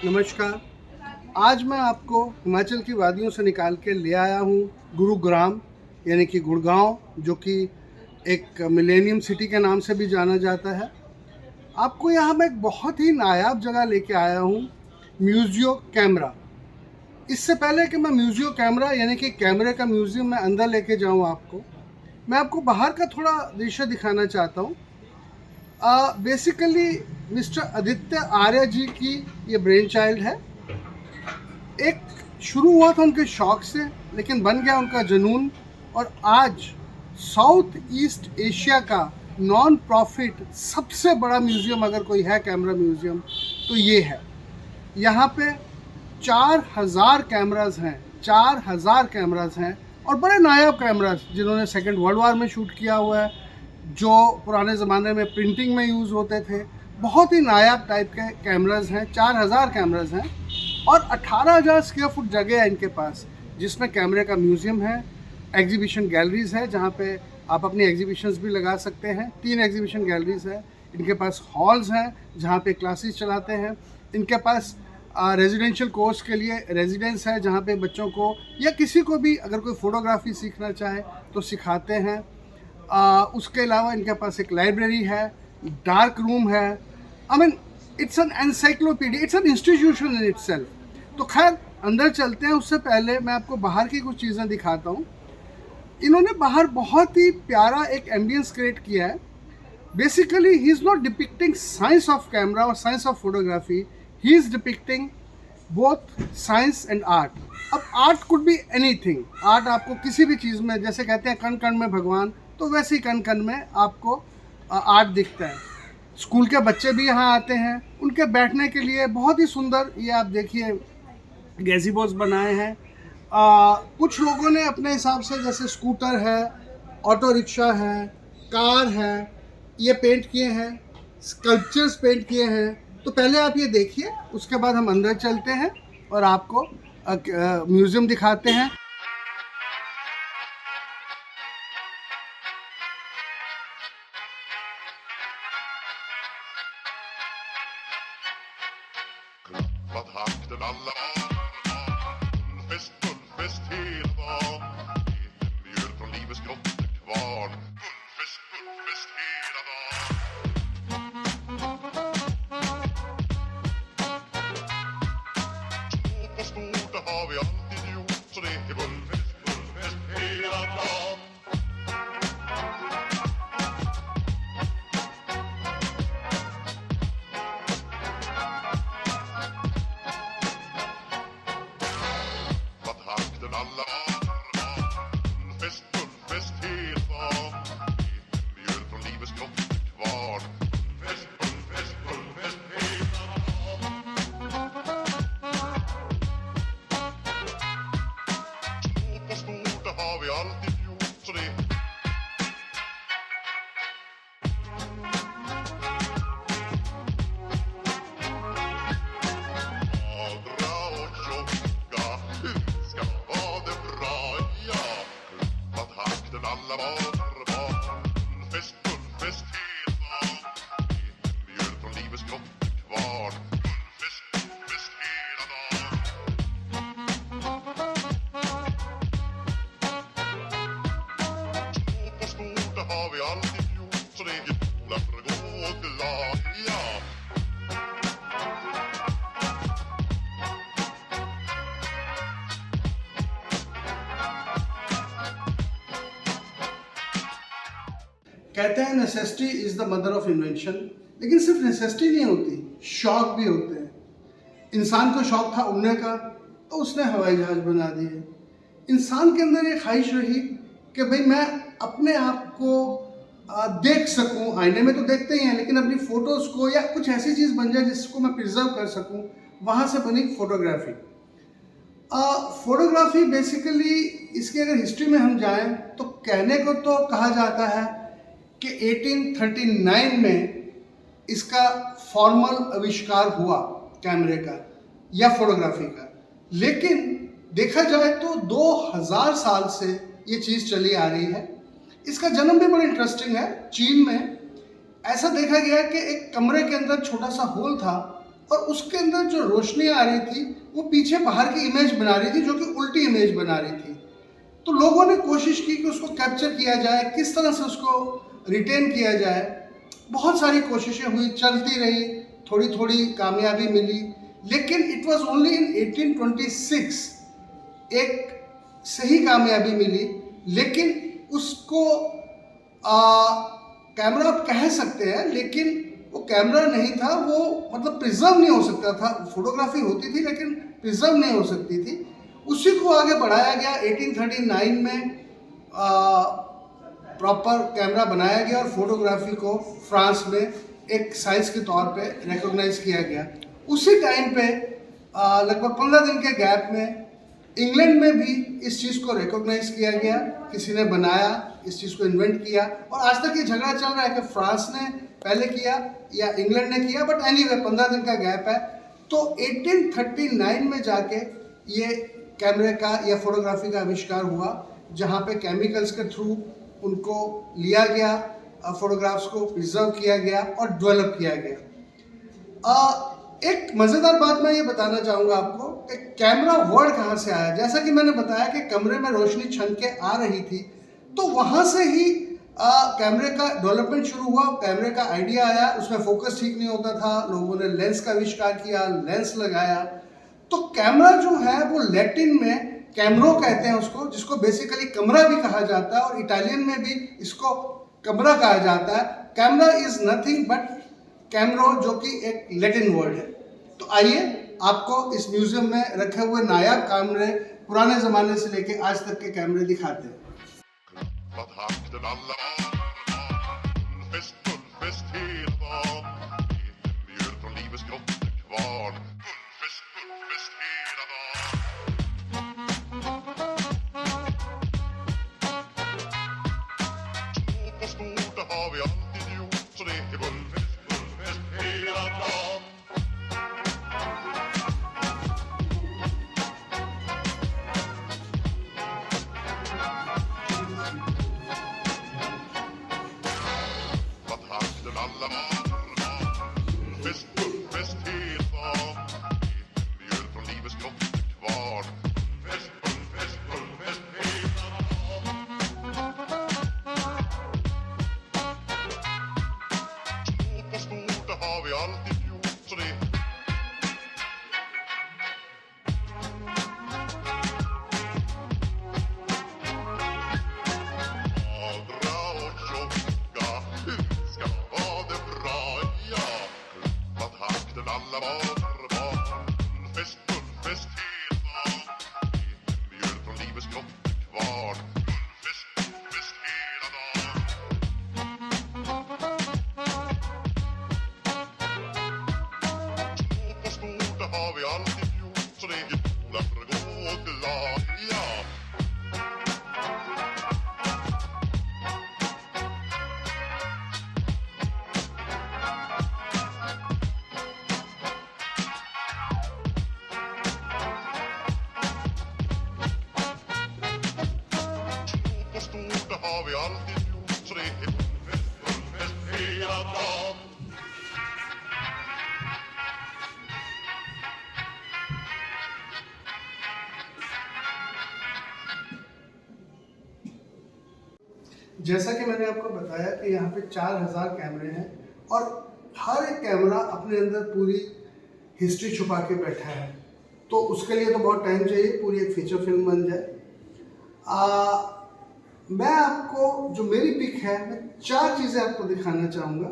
नमस्कार। आज मैं आपको हिमाचल की वादियों से निकाल के ले आया हूँ गुरुग्राम यानी कि गुड़गांव, जो कि एक मिलेनियम सिटी के नाम से भी जाना जाता है। आपको यहाँ मैं एक बहुत ही नायाब जगह लेके आया हूँ, म्यूजियो कैमरा। इससे पहले कि मैं म्यूजियो कैमरा यानी कि कैमरे का म्यूज़ियम में अंदर लेके जाऊँ आपको, मैं आपको बाहर का थोड़ा दृश्य दिखाना चाहता हूँ। बेसिकली मिस्टर आदित्य आर्य जी की ये ब्रेन चाइल्ड है। एक शुरू हुआ था उनके शौक से, लेकिन बन गया उनका जुनून, और आज साउथ ईस्ट एशिया का नॉन प्रॉफिट सबसे बड़ा म्यूज़ियम अगर कोई है कैमरा म्यूज़ियम तो ये है। यहाँ पे 4000 कैमराज हैं, 4000 कैमराज हैं, और बड़े नायाब कैमराज जिन्होंने सेकेंड वर्ल्ड वार में शूट किया हुआ है, जो पुराने ज़माने में प्रिंटिंग में यूज़ होते थे। बहुत ही नायाब टाइप के कैमराज हैं, 4000 कैमराज हैं, और 18,000 स्क्वायर फुट जगह है इनके पास, जिसमें कैमरे का म्यूज़ियम है, एग्जीबिशन गैलरीज है जहाँ पे आप अपनी एग्जीबिशंस भी लगा सकते हैं। 3 एग्जीबिशन गैलरीज है इनके पास, हॉल्स हैं जहाँ पे क्लासेस चलाते हैं। इनके पास रेजिडेंशियल कोर्स के लिए रेजिडेंस है जहाँ पे बच्चों को या किसी को भी अगर कोई फ़ोटोग्राफी सीखना चाहे तो सिखाते हैं। उसके अलावा इनके पास एक लाइब्रेरी है, डार्क रूम है। I mean it's an encyclopedia, it's an institution in itself. तो खैर अंदर चलते हैं, उससे पहले मैं आपको बाहर की कुछ चीज़ें दिखाता हूँ। इन्होंने बाहर बहुत ही प्यारा एक एम्बियंस क्रिएट किया है। Basically he is not depicting science of camera और science of photography, he is depicting both science and art. अब art could be anything, art आपको किसी भी चीज़ में, जैसे कहते हैं कण कण में भगवान, तो वैसे ही कण कण में आपको आर्ट दिखता है। स्कूल के बच्चे भी यहाँ आते हैं, उनके बैठने के लिए बहुत ही सुंदर, ये आप देखिए गैजीबोस बनाए हैं। कुछ लोगों ने अपने हिसाब से, जैसे स्कूटर है, ऑटो रिक्शा है, कार है, ये पेंट किए हैं, स्कल्पचर्स पेंट किए हैं। तो पहले आप ये देखिए, उसके बाद हम अंदर चलते हैं और आपको म्यूज़ियम दिखाते हैं। Vad hakten alla Gullfest hela dagen Mjöl från livets grottekvarn Gullfest hela dagen Smått och stort, det har vi alltid gjort Så det är gullfest hela dagen alla Gullfest hela dagen Mjöl från livets grottekvarn Gullfest hela dagen Smått och stort, det har vi alltid gjort Så det Magra och tjocka ska ha det bra, ja Vad hakten alla var Gullfest hela Mjöl från livets grottekvarn Gullfest hela dagen Smått och stort, det har vi alltid gjort Så det är för att gå glad, ja कहते हैं necessity is the mother of invention, लेकिन सिर्फ necessity नहीं होती, शौक भी होते हैं। इंसान को शौक था उड़ने का, तो उसने हवाई जहाज़ बना दिए। इंसान के अंदर ये ख्वाहिश रही कि भाई मैं अपने आप को देख सकूं, आईने में तो देखते ही हैं, लेकिन अपनी फ़ोटोज़ को या कुछ ऐसी चीज़ बन जाए जिसको मैं प्रिजर्व कर सकूं। वहाँ से बनी फ़ोटोग्राफी। फ़ोटोग्राफी बेसिकली, इसकी अगर हिस्ट्री में हम जाएं तो कहने को तो कहा जाता है कि 1839 में इसका फॉर्मल आविष्कार हुआ कैमरे का या फोटोग्राफी का, लेकिन देखा जाए तो 2000 साल से ये चीज़ चली आ रही है। इसका जन्म भी बड़ा इंटरेस्टिंग है। चीन में ऐसा देखा गया कि एक कमरे के अंदर छोटा सा होल था और उसके अंदर जो रोशनी आ रही थी वो पीछे बाहर की इमेज बना रही थी, जो कि उल्टी इमेज बना रही थी। तो लोगों ने कोशिश की कि उसको कैप्चर किया जाए, किस तरह से उसको रिटेन किया जाए। बहुत सारी कोशिशें हुई, चलती रही, थोड़ी थोड़ी कामयाबी मिली, लेकिन इट वाज ओनली इन 1826 एक सही कामयाबी मिली। लेकिन उसको कैमरा आप कह सकते हैं, लेकिन वो कैमरा नहीं था, वो मतलब प्रिजर्व नहीं हो सकता था। फोटोग्राफी होती थी लेकिन प्रिजर्व नहीं हो सकती थी। उसी को आगे बढ़ाया गया। 1839 में प्रॉपर कैमरा बनाया गया और फोटोग्राफी को फ्रांस में एक साइंस के तौर पे रिकॉग्नाइज किया गया। उसी टाइम पे लगभग 15 दिन के गैप में इंग्लैंड में भी इस चीज़ को रिकॉग्नाइज किया गया। किसी ने बनाया, इस चीज़ को इन्वेंट किया, और आज तक ये झगड़ा चल रहा है कि फ्रांस ने पहले किया या इंग्लैंड ने किया, बट एनीवे 15 दिन का गैप है। तो 1839 में जाके ये कैमरे का या फोटोग्राफी का आविष्कार हुआ, जहाँ पे केमिकल्स के थ्रू उनको लिया गया, फोटोग्राफ्स को प्रिजर्व किया गया और डेवलप किया गया। एक मज़ेदार बात मैं ये बताना चाहूँगा आपको कि कैमरा वर्ड कहाँ से आया। जैसा कि मैंने बताया कि कमरे में रोशनी छन के आ रही थी, तो वहाँ से ही कैमरे का डेवलपमेंट शुरू हुआ। कैमरे का आइडिया आया, उसमें फोकस ठीक नहीं होता था, लोगों ने लेंस का आविष्कार किया, लेंस लगाया। तो कैमरा जो है वो लैटिन में कैमरो कहते हैं उसको, जिसको बेसिकली कमरा भी कहा जाता है, और इटालियन में भी इसको कमरा कहा जाता है। कैमरा इज नथिंग बट कैमरो, जो कि एक लैटिन वर्ड है। तो आइए आपको इस म्यूजियम में रखे हुए नायाब कैमरे, पुराने ज़माने से लेके आज तक के कैमरे दिखाते हैं। Vad hakten alla Gullfest, gullfest hela dagen. Mjöl från livets grottekvarn. Gullfest, gullfest hela dagen. Stort och stort, det har vi alltid gjort. Så det är gullfest, gullfest hela dagen. Vad hakten alla Gullfest, gullfest hela dagen. Mjöl från livets grottekvarn. Gullfest, gullfest, gullfest hela dagen. Stort och stort, det har vi alltid gjort. Så det magra och tjocka, ska ha det bra, ja. Vad hakten alla barn. Gullfest, gullfest hela dagen. Mjöl från livets grottekvarn. Gullfest, gullfest hela dagen. Stort och stort, det har vi alltid gjort. Så det är goda för att gå glad, ja. Stort och stort, det har vi alltid gjort. Så det är gullfest, gullfest hela dagen. जैसा कि मैंने आपको बताया कि यहाँ पे 4000 कैमरे हैं, और हर एक कैमरा अपने अंदर पूरी हिस्ट्री छुपा के बैठा है। तो उसके लिए तो बहुत टाइम चाहिए, पूरी एक फीचर फिल्म बन जाए। मैं आपको, जो मेरी पिक है, मैं 4 चीज़ें आपको दिखाना चाहूँगा।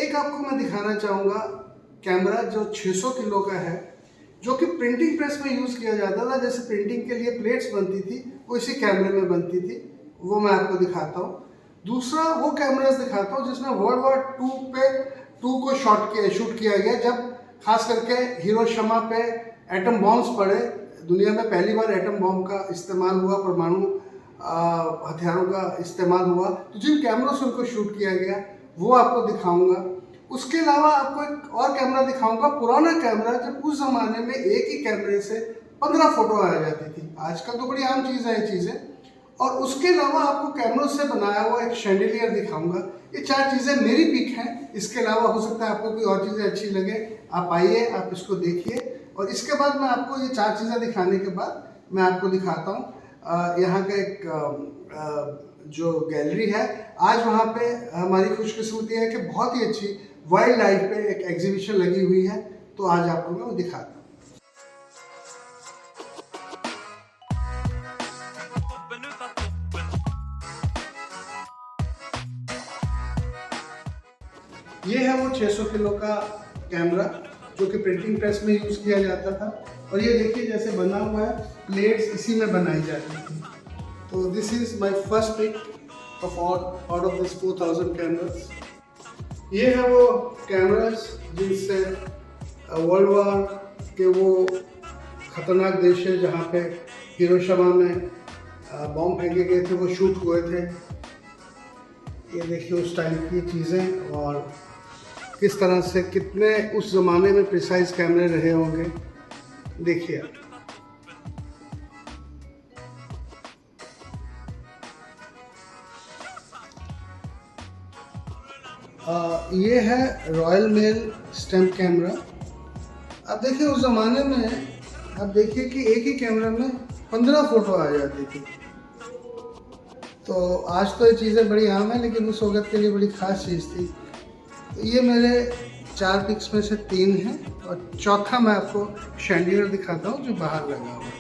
एक आपको मैं दिखाना चाहूँगा कैमरा जो 600 किलो का है, जो कि प्रिंटिंग प्रेस में यूज़ किया जाता था। जैसे प्रिंटिंग के लिए प्लेट्स बनती थी, वो इसी कैमरे में बनती थी, वो मैं आपको दिखाता हूँ। दूसरा वो कैमरास दिखाता हूँ जिसमें वर्ल्ड वॉर 2 को शूट किया गया, जब खास करके हिरोशिमा पे एटम बॉम्ब्स पड़े। दुनिया में पहली बार एटम बॉम्ब का इस्तेमाल हुआ, परमाणु हथियारों का इस्तेमाल हुआ। तो जिन कैमरों से उनको शूट किया गया वो आपको दिखाऊंगा। उसके अलावा आपको एक और कैमरा दिखाऊंगा, पुराना कैमरा, जब उस ज़माने में एक ही कैमरे से 15 फ़ोटो आ जाती थी। आजकल तो बड़ी आम चीज़ है ये चीज़ें। और उसके अलावा आपको कैमरों से बनाया हुआ एक शैंडिलियर दिखाऊंगा। ये 4 चीज़ें मेरी पिक हैं। इसके अलावा हो सकता है आपको कोई और चीज़ें अच्छी लगे, आप आइए, आप इसको देखिए। और इसके बाद मैं आपको ये 4 चीज़ें दिखाने के बाद मैं आपको दिखाता हूँ यहाँ का एक जो गैलरी है। आज वहाँ पे हमारी खुशकिस्मती है कि बहुत ही अच्छी वाइल्ड लाइफ पे एक एग्जीबिशन लगी हुई है, तो आज आपको मैं वो दिखाता हूँ। ये है वो 600 किलो का कैमरा जो कि प्रिंटिंग प्रेस में यूज़ किया जाता था। और ये देखिए जैसे बना हुआ है, प्लेट्स इसी में बनाई जाती थी। तो this is my first pic of out of this 4000 cameras. ये है वो कैमरास जिनसे वर्ल्ड वार के वो ख़तरनाक देश है जहाँ पे हिरोशिमा में बॉम्ब फेंके गए थे, वो शूट हुए थे। ये देखिए उस टाइम की चीज़ें और किस तरह से कितने उस ज़माने में प्रिसाइज कैमरे रहे होंगे, देखिए। ये है रॉयल मेल स्टैम्प कैमरा। अब देखिए उस ज़माने में आप देखिए कि एक ही कैमरा में 15 फ़ोटो आ जाती थी। तो आज तो ये चीज़ें बड़ी आम है, लेकिन उस वक़्त के लिए बड़ी ख़ास चीज़ थी। तो ये मेरे 4 पिक्स में से 3 हैं और चौथा मैं आपको शैंडिलियर दिखाता हूँ जो बाहर लगा हुआ है।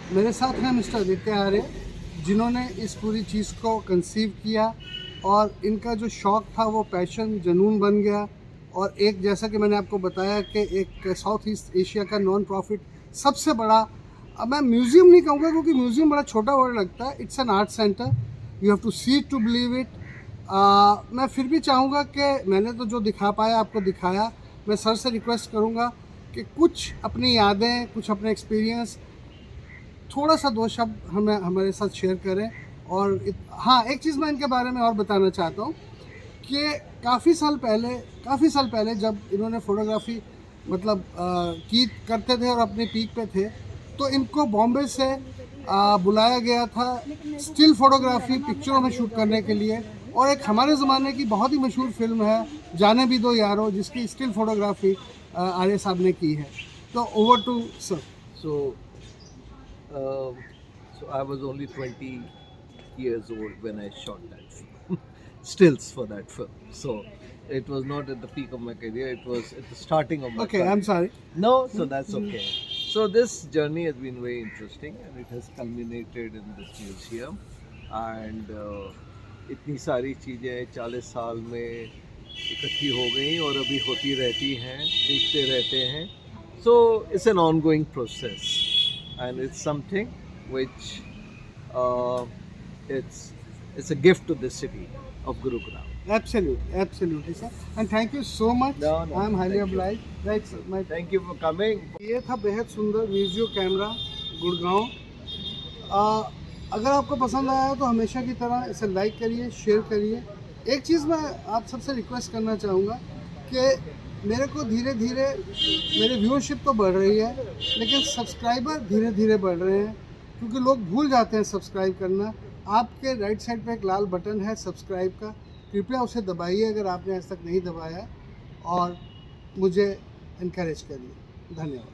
मेरे साथ हैं मिस्टर आदित्य आर्य, जिन्होंने इस पूरी चीज़ को कंसीव किया और इनका जो शौक़ था वो पैशन जुनून बन गया। और एक जैसा कि मैंने आपको बताया कि एक साउथ ईस्ट एशिया का नॉन प्रॉफिट सबसे बड़ा, अब मैं म्यूज़ियम नहीं कहूँगा क्योंकि म्यूज़ियम बड़ा छोटा वर्ड लगता है, it's an art centre, you have to see to believe it. मैं फिर भी चाहूँगा कि मैंने तो जो दिखा पाया आपको दिखाया। मैं सर से रिक्वेस्ट करूँगा कि कुछ अपनी यादें, कुछ अपने एक्सपीरियंस, थोड़ा सा 2 शब्द हमारे साथ शेयर करें। और हाँ, एक चीज़ मैं इनके बारे में और बताना चाहता हूँ कि काफ़ी साल पहले जब इन्होंने फ़ोटोग्राफ़ी मतलब करते थे और अपने पीक पे थे, तो इनको बॉम्बे से बुलाया गया था स्टिल फ़ोटोग्राफ़ी पिक्चरों में शूट करने के लिए। और एक हमारे ज़माने की बहुत ही मशहूर फ़िल्म है जाने भी दो यारो, जिसकी स्टिल फ़ोटोग्राफ़ी आर्य साहब ने की है। तो over to sir. So, so I was only 20 years old when I shot that film, stills for that film. So it was not at the peak of my career; it was at the starting of my. Okay, career. I'm sorry. No, so that's okay. So this journey has been very interesting, and it has culminated in this museum. And इतनी सारी चीज़ें 40 साल में इकट्ठी हो गई और अभी होती रहती हैं, देखते रहते हैं. So it's an ongoing process, and it's something which it's a gift to the city of Gurugram. Absolutely, sir. And thank you so much. No, I am highly thank you. obliged. Right, sir. Thank you for coming. ये था बेहद सुंदर म्यूजियो camera Gurgaon. अगर आपको पसंद आया तो हमेशा की तरह इसे लाइक करिए, शेयर करिए। एक चीज़ मैं आप सबसे रिक्वेस्ट करना चाहूँगा कि मेरे को धीरे धीरे मेरे व्यूअरशिप तो बढ़ रही है, लेकिन सब्सक्राइबर धीरे धीरे बढ़ रहे हैं क्योंकि लोग भूल जाते हैं सब्सक्राइब करना। आपके राइट साइड पे एक लाल बटन है सब्सक्राइब का, कृपया उसे दबाइए अगर आपने आज तक नहीं दबाया, और मुझे इनकरेज करिए। धन्यवाद।